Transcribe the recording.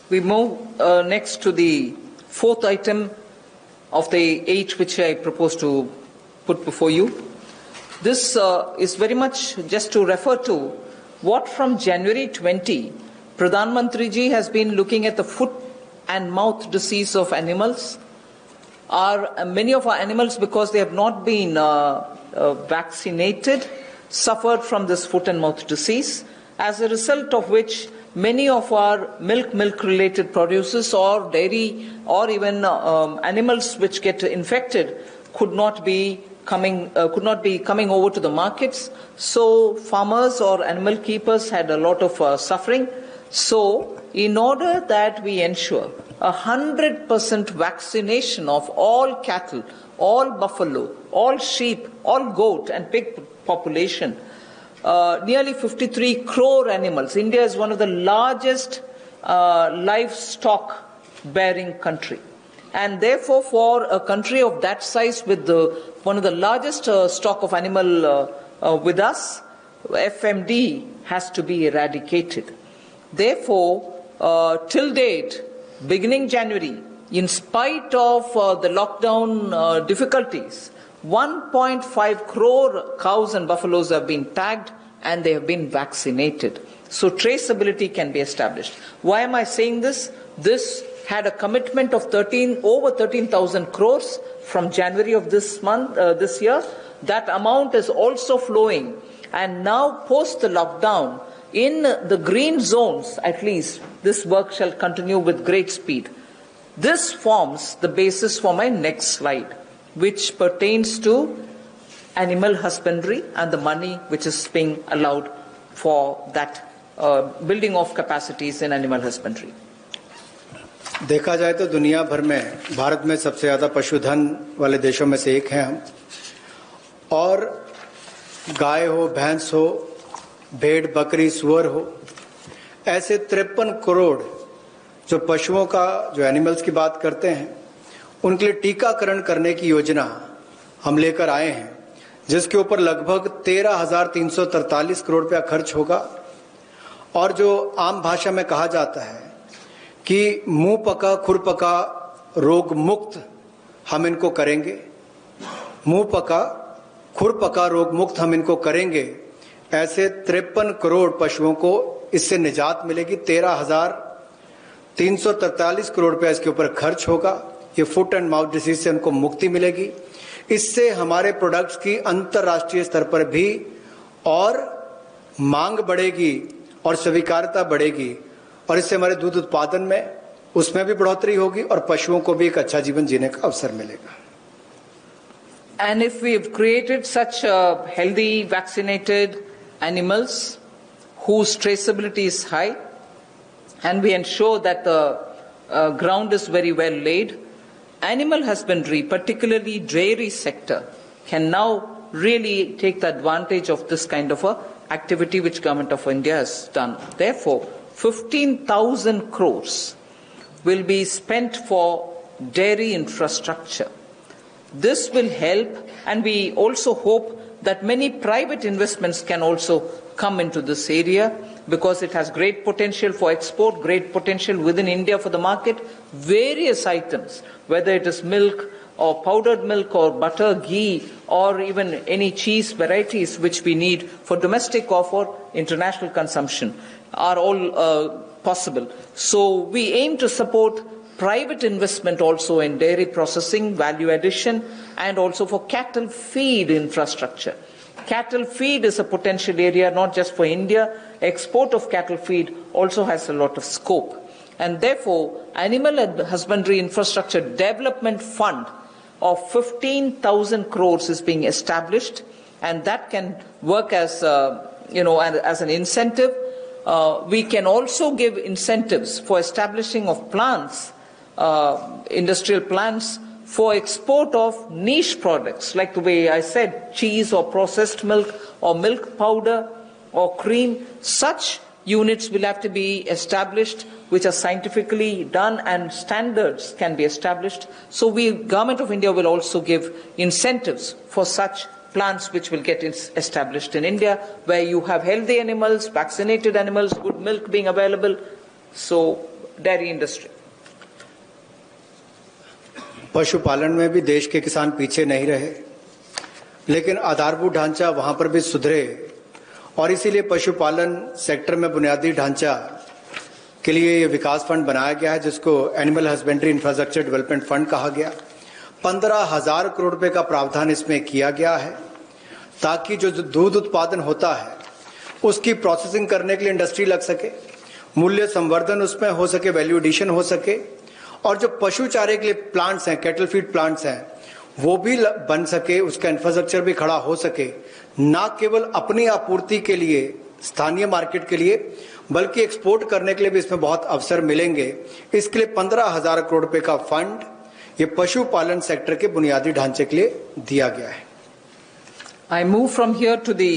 We move next to the fourth item of the 8 which I propose to put before you. This is very much just to refer to what from January 20, Pradhan Mantri ji has been looking at the foot and mouth disease of animals. Many of our animals, because they have not been vaccinated, suffered from this foot and mouth disease, as a result of which many of our milk-related produces or dairy or even animals which get infected could not be coming over to the markets. So farmers or animal keepers had a lot of suffering. So in order that we ensure 100% vaccination of all cattle, all buffalo, all sheep, all goat and pig population, nearly 53 crore animals. India is one of the largest livestock bearing country. And therefore, for a country of that size with one of the largest stock of animal with us, FMD has to be eradicated. Therefore, till date, beginning January, in spite of the lockdown difficulties, 1.5 crore cows and buffaloes have been tagged and they have been vaccinated. So traceability can be established. Why am I saying this? This had a commitment of over 13,000 crores from January of this year. That amount is also flowing. And now post the lockdown, in the green zones at least, this work shall continue with great speed. This forms the basis for my next slide, which pertains to animal husbandry and the money which is being allowed for that building of capacities in animal husbandry. देखा जाए तो दुनिया भर में भारत में सबसे ज़्यादा पशुधन वाले देशों में से एक हैं हम, और गाय हो, भैंस हो, भेड़, बकरी, सुअर हो, ऐसे 53 करोड़ जो पशुओं का, जो एनिमल्स की बात करते हैं, उनके लिए टीकाकरण करने की योजना हम लेकर आए हैं, जिसके ऊपर लगभग 13,343 करोड़ रुपया खर्च होगा। और जो आम भाषा में कहा जाता है कि मुंह पका खुर पका रोग मुक्त हम इनको करेंगे, मुंह पका खुर पका रोग मुक्त हम इनको करेंगे, ऐसे 53 करोड़ पशुओं को इससे निजात मिलेगी। 13,343 करोड़ रुपया इसके ऊपर खर्च होगा। ये फुट एंड माउथ डिसीज से उनको मुक्ति मिलेगी। इससे हमारे प्रोडक्ट्स की अंतर्राष्ट्रीय स्तर पर भी और मांग बढ़ेगी और स्वीकार्यता बढ़ेगी, और इससे हमारे दूध उत्पादन में उसमें भी बढ़ोतरी होगी और पशुओं को भी एक अच्छा जीवन जीने का अवसर मिलेगा। And if we have created such healthy vaccinated animals whose traceability is high, and we ensure that the ground is very well laid, animal husbandry, particularly dairy sector, can now really take the advantage of this kind of a activity which Government of India has done. Therefore, 15,000 crores will be spent for dairy infrastructure. This will help, and we also hope that many private investments can also come into this area, because it has great potential for export, great potential within India for the market. Various items, whether it is milk or powdered milk or butter, ghee, or even any cheese varieties which we need for domestic or for international consumption, are all possible. So we aim to support private investment also in dairy processing, value addition, and also for cattle feed infrastructure. Cattle feed is a potential area not just for India. Export of cattle feed also has a lot of scope. And therefore, Animal Husbandry Infrastructure Development Fund of 15,000 crores is being established, and that can work as as an incentive. We can also give incentives for establishing of plants, industrial plants, for export of niche products, like the way I said, cheese or processed milk or milk powder or cream. Such units will have to be established, which are scientifically done, and standards can be established. So Government of India will also give incentives for such plants which will get established in India, where you have healthy animals, vaccinated animals, good milk being available. So dairy industry. पशुपालन में भी देश के किसान पीछे नहीं रहे, लेकिन आधारभूत ढांचा वहां पर भी सुधरे और इसीलिए पशुपालन सेक्टर में बुनियादी ढांचा के लिए ये विकास फंड बनाया गया है, जिसको animal husbandry infrastructure development fund कहा गया। 15,000 करोड़ रुपए का प्रावधान इसमें किया गया है ताकि जो दूध उत्पादन होता है उसकी प्रोसेसिंग करने के लिए इंडस्ट्री लग सके, मूल्य संवर्धन उसमें हो सके, वैल्यू एडिशन हो सके, और जो पशु चारे के लिए प्लांट्स हैं, कैटल फीड प्लांट्स हैं, वो भी बन सके, उसका इंफ्रास्ट्रक्चर भी खड़ा हो सके, ना केवल अपनी आपूर्ति के लिए, स्थानीय मार्केट के लिए, बल्कि एक्सपोर्ट करने के लिए भी इसमें बहुत अवसर मिलेंगे। इसके लिए 15,000 करोड़ रुपए का फंड ये पशुपालन सेक्टर के बुनियादी ढांचे के लिए दिया गया है। I move from here to the